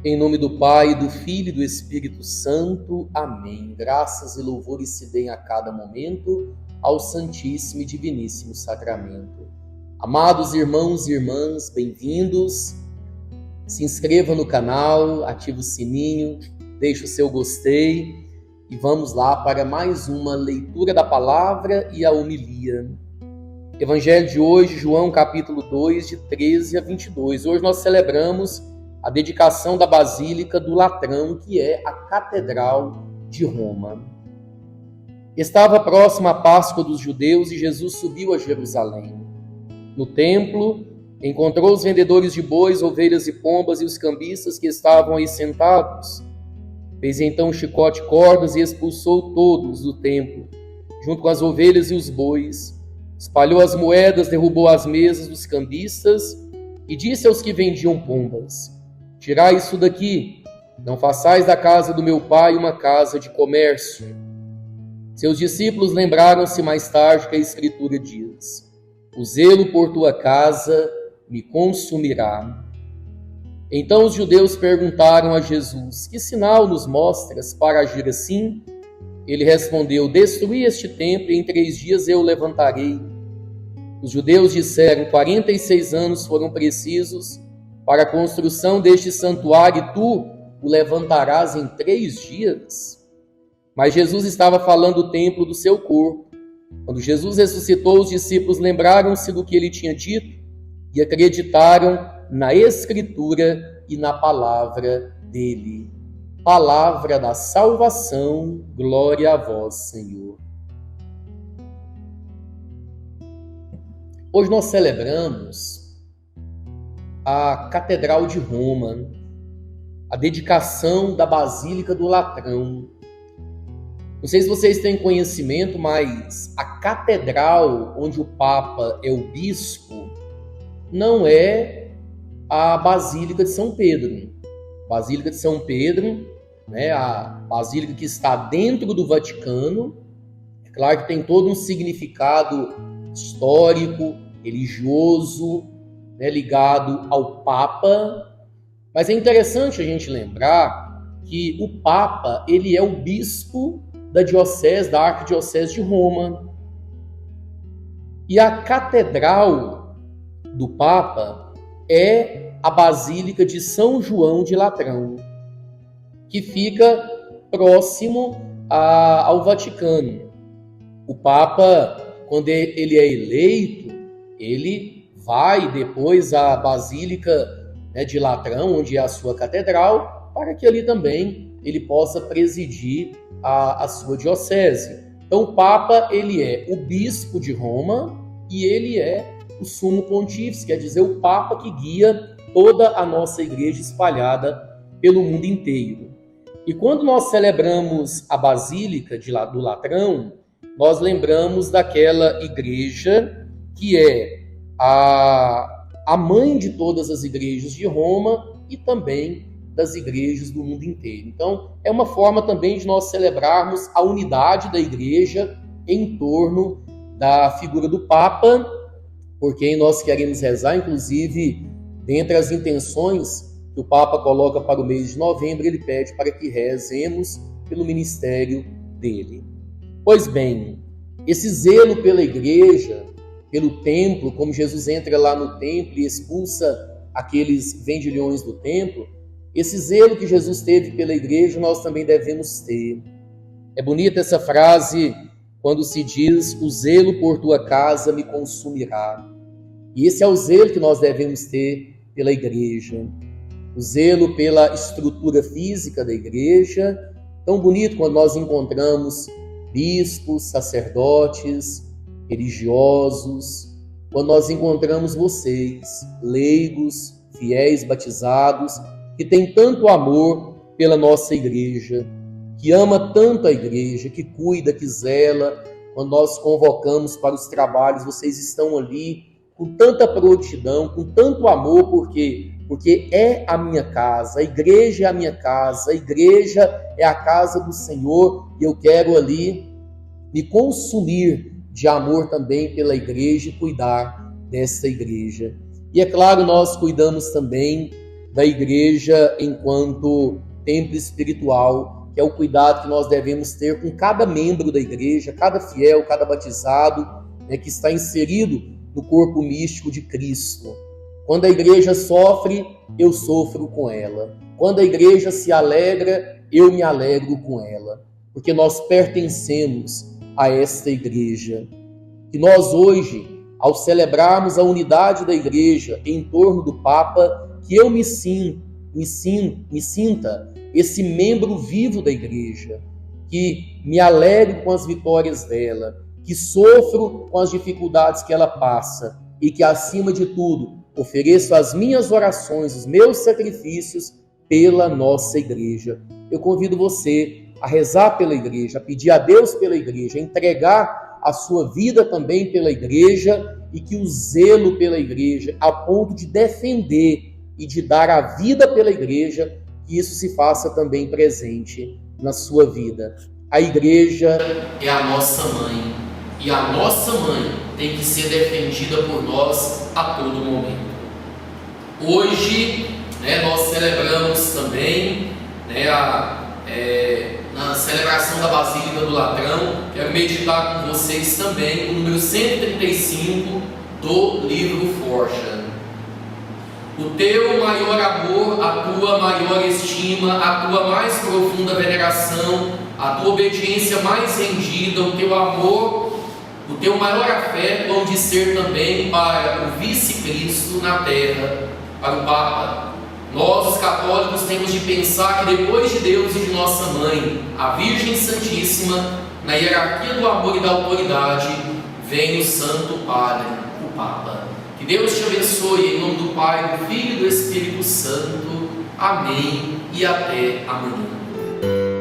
Em nome do Pai, do Filho e do Espírito Santo. Amém. Graças e louvores se deem a cada momento ao Santíssimo e Diviníssimo Sacramento. Amados irmãos e irmãs, bem-vindos. Se inscreva no canal, ative o sininho, deixe o seu gostei e vamos lá para mais uma leitura da palavra e a homilia. Evangelho de hoje, João capítulo 2, de 13 a 22. Hoje nós celebramos a dedicação da Basílica do Latrão, que é a Catedral de Roma. Estava próxima a Páscoa dos judeus e Jesus subiu a Jerusalém. No templo, encontrou os vendedores de bois, ovelhas e pombas e os cambistas que estavam aí sentados. Fez então um chicote de cordas e expulsou todos do templo, junto com as ovelhas e os bois. Espalhou as moedas, derrubou as mesas dos cambistas e disse aos que vendiam pombas: tirai isso daqui, não façais da casa do meu pai uma casa de comércio. Seus discípulos lembraram-se mais tarde que a Escritura diz: o zelo por tua casa me consumirá. Então os judeus perguntaram a Jesus: que sinal nos mostras para agir assim? Ele respondeu: destruí este templo e em 3 dias eu o levantarei. Os judeus disseram: 46 anos foram precisos para a construção deste santuário e tu o levantarás em 3 dias? Mas Jesus estava falando do templo do seu corpo. Quando Jesus ressuscitou, os discípulos lembraram-se do que ele tinha dito e acreditaram na Escritura e na palavra dele. Palavra da salvação, glória a vós, Senhor. Hoje nós celebramos a Catedral de Roma, a dedicação da Basílica do Latrão. Não sei se vocês têm conhecimento, mas a catedral onde o Papa é o bispo não é a Basílica de São Pedro. A Basílica de São Pedro, a Basílica que está dentro do Vaticano, é claro que tem todo um significado histórico, religioso, ligado ao Papa, mas é interessante a gente lembrar que o Papa, ele é o bispo da diocese, da Arquidiocese de Roma. E a Catedral do Papa é a Basílica de São João de Latrão, que fica próximo ao Vaticano. O Papa, quando ele é eleito, ele vai depois à Basílica de Latrão, onde é a sua catedral, para que ali também ele possa presidir a sua diocese. Então o Papa, ele é o bispo de Roma e ele é o sumo pontífice, quer dizer, o Papa que guia toda a nossa igreja espalhada pelo mundo inteiro. E quando nós celebramos a Basílica do Latrão, nós lembramos daquela igreja que é a mãe de todas as igrejas de Roma e também das igrejas do mundo inteiro. Então, é uma forma também de nós celebrarmos a unidade da igreja em torno da figura do Papa, por quem nós queremos rezar. Inclusive, dentre as intenções que o Papa coloca para o mês de novembro, ele pede para que rezemos pelo ministério dele. Pois bem, esse zelo pela igreja, pelo templo, como Jesus entra lá no templo e expulsa aqueles vendilhões do templo, esse zelo que Jesus teve pela igreja, nós também devemos ter. É bonita essa frase quando se diz: o zelo por tua casa me consumirá. E esse é o zelo que nós devemos ter pela igreja. O zelo pela estrutura física da igreja, tão bonito quando nós encontramos bispos, sacerdotes, religiosos, quando nós encontramos vocês, leigos, fiéis, batizados, que têm tanto amor pela nossa igreja, que ama tanto a igreja, que cuida, que zela. Quando nós convocamos para os trabalhos, vocês estão ali com tanta prontidão, com tanto amor, porque é a minha casa, a igreja é a minha casa, a igreja é a casa do Senhor, e eu quero ali me consumir de amor também pela igreja e cuidar dessa igreja. E é claro, nós cuidamos também da igreja enquanto templo espiritual, que é o cuidado que nós devemos ter com cada membro da igreja, cada fiel, cada batizado, né, que está inserido no corpo místico de Cristo. Quando a igreja sofre, eu sofro com ela. Quando a igreja se alegra, eu me alegro com ela, porque nós pertencemos a esta igreja. Que nós hoje, ao celebrarmos a unidade da igreja em torno do Papa, que eu me sinta esse membro vivo da igreja, que me alegre com as vitórias dela, que sofro com as dificuldades que ela passa e que, acima de tudo, ofereço as minhas orações, os meus sacrifícios pela nossa igreja. Eu convido você a rezar pela igreja, a pedir a Deus pela igreja, a entregar a sua vida também pela igreja, e que o zelo pela igreja, a ponto de defender e de dar a vida pela igreja, que isso se faça também presente na sua vida. A igreja é a nossa mãe, e a nossa mãe tem que ser defendida por nós a todo momento. Hoje, nós celebramos também, na celebração da Basílica do Latrão. Quero meditar com vocês também o número 135 do livro Forja. O teu maior amor, a tua maior estima, a tua mais profunda veneração, a tua obediência mais rendida, o teu amor, o teu maior afeto hão de ser também para o vice-Cristo na terra, para o Papa. Nós, os católicos, temos de pensar que depois de Deus e de nossa mãe, a Virgem Santíssima, na hierarquia do amor e da autoridade, vem o Santo Padre, o Papa. Que Deus te abençoe, em nome do Pai, do Filho e do Espírito Santo. Amém e até amanhã.